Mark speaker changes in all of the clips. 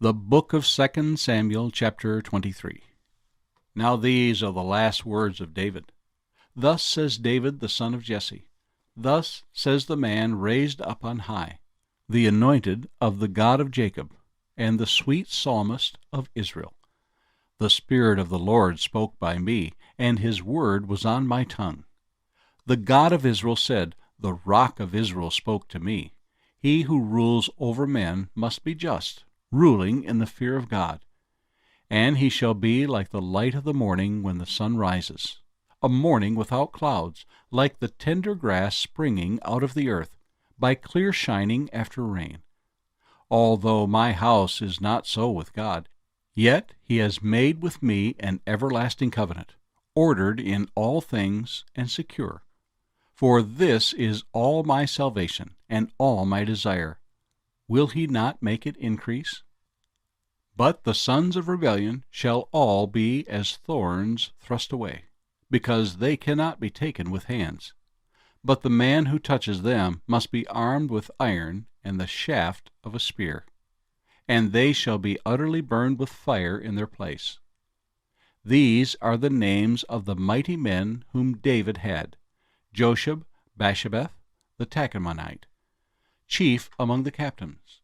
Speaker 1: The book of 2 Samuel, chapter 23. Now these are the last words of David. Thus says David the son of Jesse. Thus says the man raised up on high, the anointed of the God of Jacob, and the sweet psalmist of Israel. The Spirit of the Lord spoke by me, and his word was on my tongue. The God of Israel said, The Rock of Israel spoke to me. He who rules over men must be just, ruling in the fear of God. And he shall be like the light of the morning when the sun rises, a morning without clouds, like the tender grass springing out of the earth, by clear shining after rain. Although my house is not so with God, yet he has made with me an everlasting covenant, ordered in all things and secure. For this is all my salvation and all my desire. Will he not make it increase? But the sons of rebellion shall all be as thorns thrust away, because they cannot be taken with hands. But the man who touches them must be armed with iron and the shaft of a spear, and they shall be utterly burned with fire in their place. These are the names of the mighty men whom David had: Joshab, Basshebeth, the Tachmonite, chief among the captains.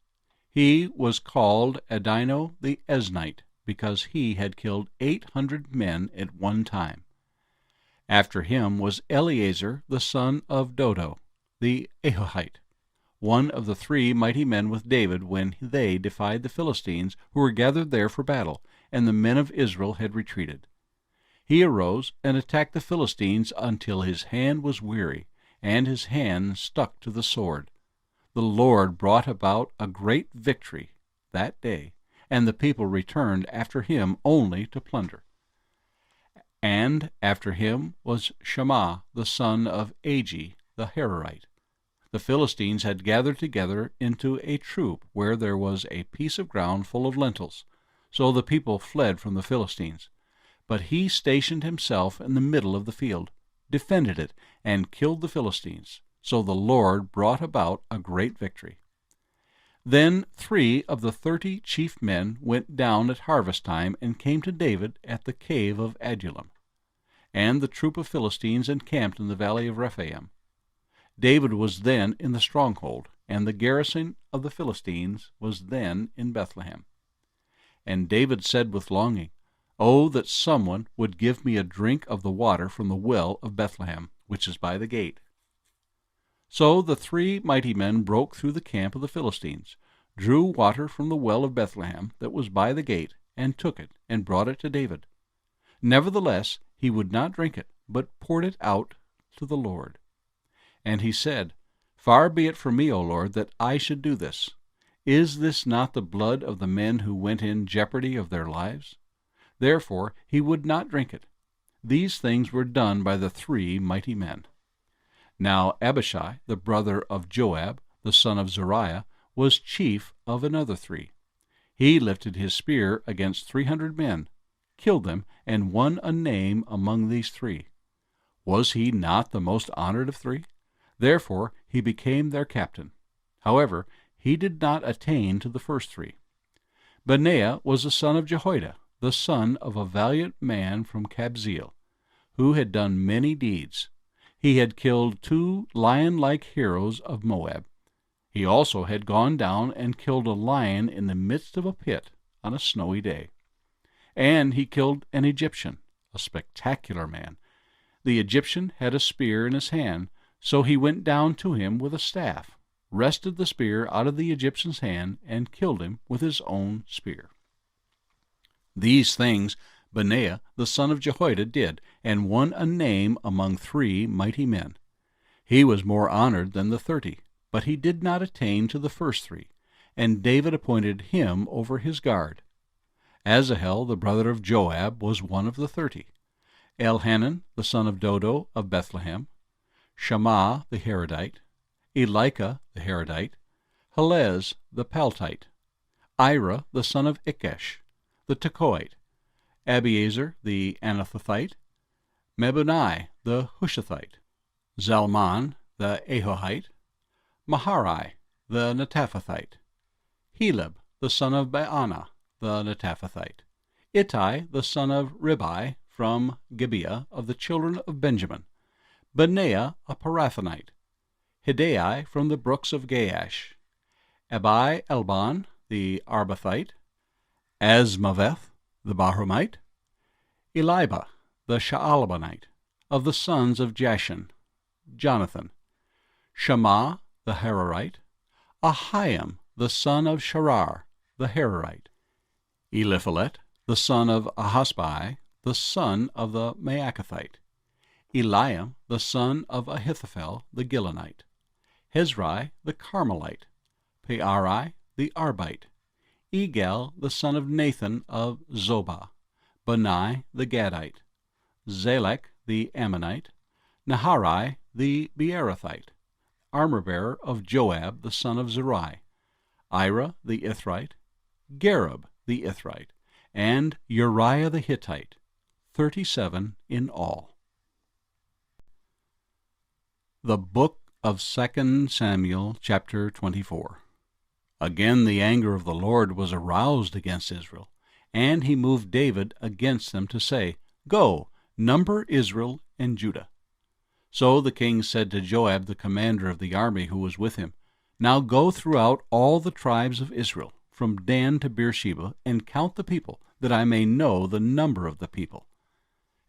Speaker 1: He was called Adino the Eznite, because he had killed 800 men at one time. After him was Eleazar the son of Dodo, the Ahohite, one of the 3 mighty men with David when they defied the Philistines who were gathered there for battle, and the men of Israel had retreated. He arose and attacked the Philistines until his hand was weary, and his hand stuck to the sword. The Lord brought about a great victory that day, and the people returned after him only to plunder. And after him was Shammah the son of Agi the Hararite. The Philistines had gathered together into a troop where there was a piece of ground full of lentils, so the people fled from the Philistines. But he stationed himself in the middle of the field, defended it, and killed the Philistines. So the Lord brought about a great victory. Then 3 of the 30 chief men went down at harvest time and came to David at the cave of Adullam. And the troop of Philistines encamped in the valley of Rephaim. David was then in the stronghold, and the garrison of the Philistines was then in Bethlehem. And David said with longing, Oh, that someone would give me a drink of the water from the well of Bethlehem, which is by the gate. So the 3 mighty men broke through the camp of the Philistines, drew water from the well of Bethlehem that was by the gate, and took it, and brought it to David. Nevertheless he would not drink it, but poured it out to the Lord. And he said, Far be it from me, O Lord, that I should do this. Is this not the blood of the men who went in jeopardy of their lives? Therefore he would not drink it. These things were done by the 3 mighty men. Now Abishai, the brother of Joab, the son of Zeruiah, was chief of another 3. He lifted his spear against 300 men, killed them, and won a name among these 3. Was he not the most honored of 3? Therefore he became their captain. However, he did not attain to the first 3. Benaiah was the son of Jehoiada, the son of a valiant man from Kabzeel, who had done many deeds. He had killed 2 lion-like heroes of Moab. He also had gone down and killed a lion in the midst of a pit on a snowy day. And he killed an Egyptian, a spectacular man. The Egyptian had a spear in his hand, so he went down to him with a staff, wrested the spear out of the Egyptian's hand, and killed him with his own spear. These things Benaiah the son of Jehoiada did, and won a name among 3 mighty men. He was more honored than the 30, but he did not attain to the first 3, and David appointed him over his guard. Asahel the brother of Joab was one of the 30. Elhanan the son of Dodo of Bethlehem, Shammah the Harodite, Elika the Harodite, Helez the Paltite, Ira the son of Ikesh the Tekoite, Abiezer the Anathothite, Mebunai the Hushathite, Zalman the Ahohite, Maharai the Netophathite, Heleb the son of Baanah, the Netophathite, Ittai, the son of Ribai, from Gibeah of the children of Benjamin, Benaiah, a Parathonite, Hiddai from the brooks of Gaash, Abi Elban, the Arbathite, Asmaveth, the Bahramite, Eliba, the Shaalbanite, of the sons of Jashan, Jonathan, Shammah, the Hararite, Ahiam, the son of Sharar, the Hararite, Eliphalet, the son of Ahasbai, the son of the Maacathite, Eliam, the son of Ahithophel, the Gilonite, Hezrai, the Carmelite, Pearai, the Arbite, Egal, the son of Nathan of Zobah, Bani, the Gadite, Zalek, the Ammonite, Naharai, the Beerothite, armor-bearer of Joab, the son of Zerai, Ira, the Ithrite, Gareb, the Ithrite, and Uriah the Hittite, 37 in all. The Book of 2 Samuel, chapter 24. Again the anger of the Lord was aroused against Israel, and he moved David against them to say, Go, number Israel and Judah. So the king said to Joab, the commander of the army who was with him, Now go throughout all the tribes of Israel, from Dan to Beersheba, and count the people, that I may know the number of the people.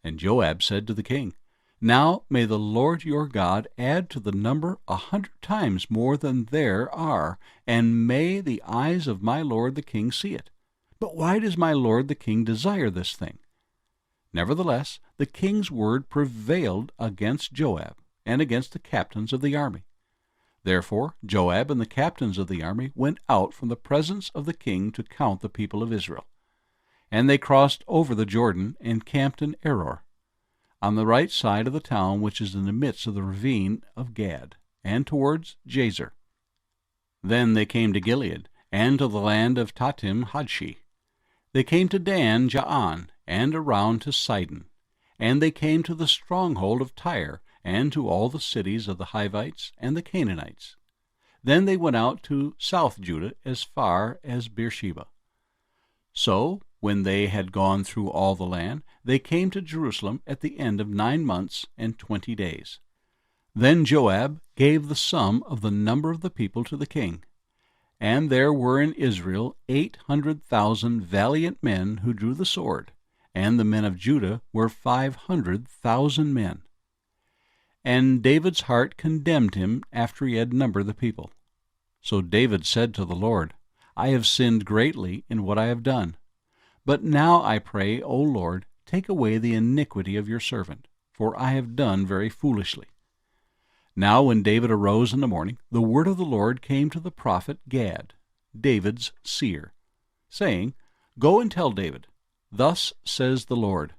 Speaker 1: And Joab said to the king, Now may the Lord your God add to the number 100 times more than there are, and may the eyes of my lord the king see it. But why does my lord the king desire this thing? Nevertheless, the king's word prevailed against Joab, and against the captains of the army. Therefore Joab and the captains of the army went out from the presence of the king to count the people of Israel. And they crossed over the Jordan, and camped in Eror, on the right side of the town which is in the midst of the ravine of Gad, and towards Jazer. Then they came to Gilead, and to the land of Tatim Hadshi. They came to Dan Jaan, and around to Sidon. And they came to the stronghold of Tyre, and to all the cities of the Hivites and the Canaanites. Then they went out to South Judah as far as Beersheba. So, when they had gone through all the land, they came to Jerusalem at the end of 9 months and 20 days. Then Joab gave the sum of the number of the people to the king. And there were in Israel 800,000 valiant men who drew the sword, and the men of Judah were 500,000 men. And David's heart condemned him after he had numbered the people. So David said to the Lord, I have sinned greatly in what I have done. But now I pray, O Lord, take away the iniquity of your servant, for I have done very foolishly. Now when David arose in the morning, the word of the Lord came to the prophet Gad, David's seer, saying, Go and tell David, Thus says the Lord,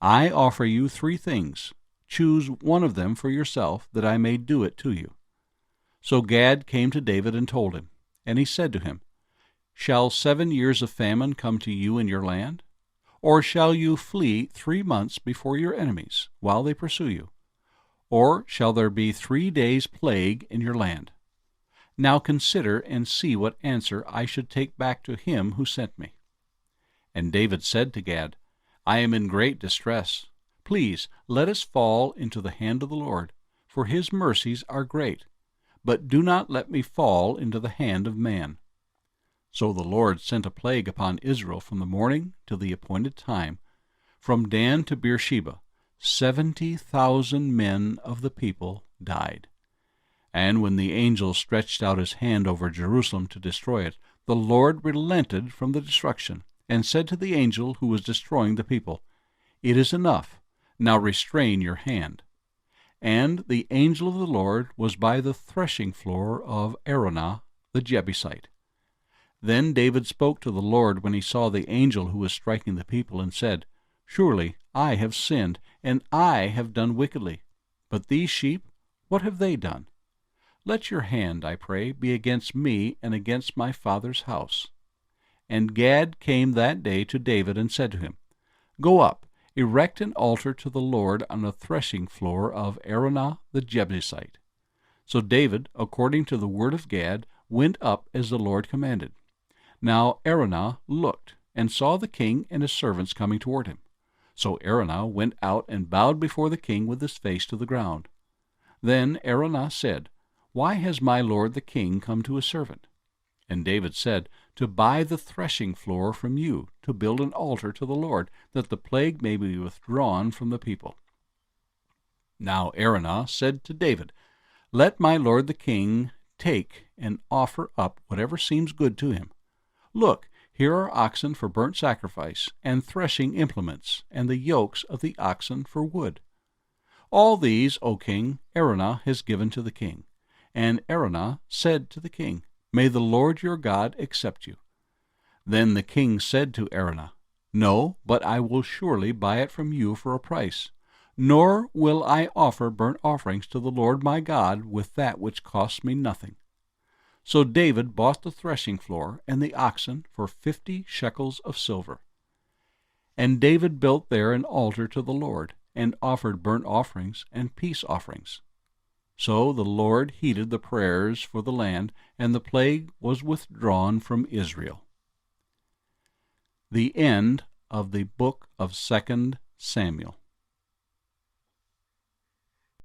Speaker 1: I offer you 3 things. Choose one of them for yourself, that I may do it to you. So Gad came to David and told him, and he said to him, Shall 7 years of famine come to you in your land? Or shall you flee 3 months before your enemies, while they pursue you? Or shall there be 3 days' plague in your land? Now consider and see what answer I should take back to him who sent me. And David said to Gad, I am in great distress. Please let us fall into the hand of the Lord, for his mercies are great. But do not let me fall into the hand of man. So the Lord sent a plague upon Israel from the morning till the appointed time, from Dan to Beersheba. 70,000 men of the people died. And when the angel stretched out his hand over Jerusalem to destroy it, the Lord relented from the destruction, and said to the angel who was destroying the people, It is enough, now restrain your hand. And the angel of the Lord was by the threshing floor of Araunah the Jebusite. Then David spoke to the Lord when he saw the angel who was striking the people, and said, Surely I have sinned, and I have done wickedly. But these sheep, what have they done? Let your hand, I pray, be against me and against my father's house. And Gad came that day to David and said to him, Go up, erect an altar to the Lord on the threshing floor of Araunah the Jebusite. So David, according to the word of Gad, went up as the Lord commanded. Now Araunah looked, and saw the king and his servants coming toward him. So Araunah went out and bowed before the king with his face to the ground. Then Araunah said, Why has my lord the king come to his servant? And David said, To buy the threshing floor from you, to build an altar to the Lord, that the plague may be withdrawn from the people. Now Araunah said to David, Let my lord the king take and offer up whatever seems good to him. Look, here are oxen for burnt sacrifice, and threshing implements, and the yokes of the oxen for wood. All these, O king, Araunah has given to the king. And Araunah said to the king, May the Lord your God accept you. Then the king said to Araunah, No, but I will surely buy it from you for a price. Nor will I offer burnt offerings to the Lord my God with that which costs me nothing. So David bought the threshing floor and the oxen for 50 shekels of silver. And David built there an altar to the Lord, and offered burnt offerings and peace offerings. So the Lord heeded the prayers for the land, and the plague was withdrawn from Israel. The end of the book of 2 Samuel.